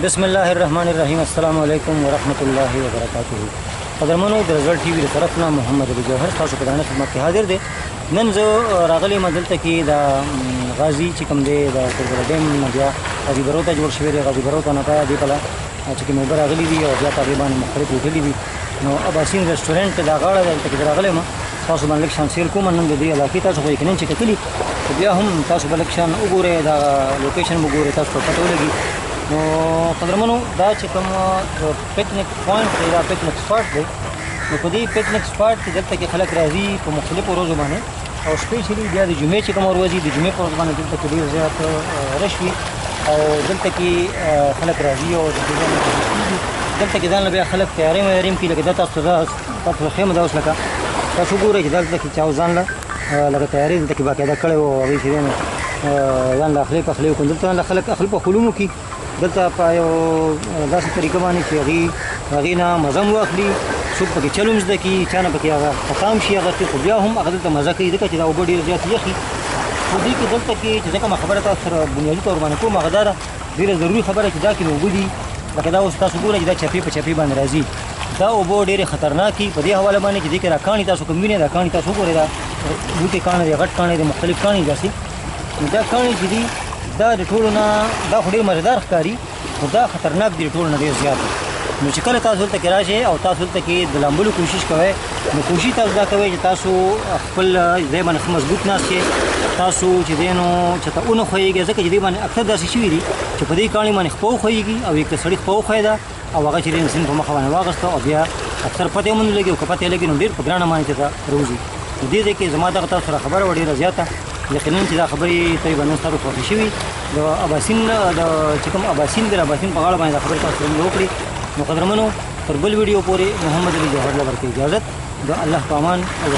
बिस्मिल्लाहिर्रहमानिर्रहीम अस्सलामु अलैकुम वरहमतुल्लाहि वबरकातुहू। قدرمنو د رزلټ ټي وي له طرف نه محمد علي جوهر تاسو په درنه خدمت کې حاضر دی. نن زه راغلی یم دلته کې د غازي چې کوم دی د کورګل ډیم نه بیا غازي برو ته جوړ شوی دی. غازي برو ته نه پایا دی بله چې کوم اوبه راغلي دي او بیا طالبان مختلف هوټلې دي. نو اباسین رسټورنټ دا غاړه دلته کې راغلی یم. تاسو باندې لږ شان سیر کوم نن د دې علاقې تاسو خو یقینا چې کتلي بیا هم تاسو به لږ شان وګورئ دا لوکیشن وګورئ تاسو ته پته ولګي. نو قدرمنو دا چې کوم پکنیک پوینټ دی دا پکنیک سپاټ دی. نو په دې پکنیک سپاټ کې دلته کې خلک راځي په مختلفو ورځو باندې او سپیشلی بیا د جمعې چې کوم ورځ د جمعې په ورځ باندې دلته کې ډېر زیات رش وي او دلته کې خلک راځي او دلته کې ځان بیا خلک تیاری ویاریم کوي. لکه دا تاسو ښیم دا اوس لکه تاسو ګورئ چې دلته کې چا ځان له لکه تیاری دلته کې باقاعده کړی وو هغوی چې دی نو ځان له اخلي پخلی وکړو. دلته ځان له خلک اخلي پخلو کوي دلته په یو داسې طریقه باندې چې هغې نه مزه هم واخلي. څوک پکې چل هم زده کړي چا نه پکې هغه خطا هم شي هغه خو بیا هم هغه دلته مزه کوي ځکه چې دا اوبه ډېرې زیاتې یخي. خو دې کې دلته کې چې زه کومه خبره تاسو سره بنیادي طور باندې کوم هغه دا ده ډېره ضروري خبره چې دا کې اوبه دي لکه دا اوس تاسو ګورئ چې دا چپې په چپې باندې راځي. دا اوبه ډېرې خطرناکې په دې حواله باندې چې دې کې دا کاڼي تاسو کوم وینئ دا کاڼي تاسو وګورئ دا بوټي کاڼي دی غټ کاڼي دی مختلف کاڼي داسې. نو دا کاڼي چې دي دا د ټولو نه دا خو ډېر مزېدار ښکاري خو دا خطرناک دي د ټولو نه ډېر زیات. نو چې کله تاسو دلته کې راشئ او تاسو دلته کې د لامبلو کوشش کوئ نو کوشش تاسو دا کوئ چې تاسو خپل ځای باندې ښه مضبوط ناست شئ. تاسو چې دی نو چېرته ونه ښویېږئ ځکه چې دې باندې اکثر داسې شوي دي چې په دې کاڼي باندې خپه وښویېږي او یک سړي خپه وښویېده او هغه چې دی نو سیند په مخه باندې واغېسته او بیا اکثر پته یې هم نه لګي او که پته یې لګي نو ډېر په ګرانه باندې چېرته راوځي. نو دې ځای کې زما دغه تاسو سره خبره وه ډېره زیاته یقینا چې دا خبرې تقریبا نن ستاسو خوښې شوي د اباسین د چې کوم اباسین دی د اباسین په غاړه باندې دا خبرې تاسو سره وکړي. نو قدرمنو تر بل ویډیو پورې محمد علي جوهر له ورکوي اجازت د الله په امان او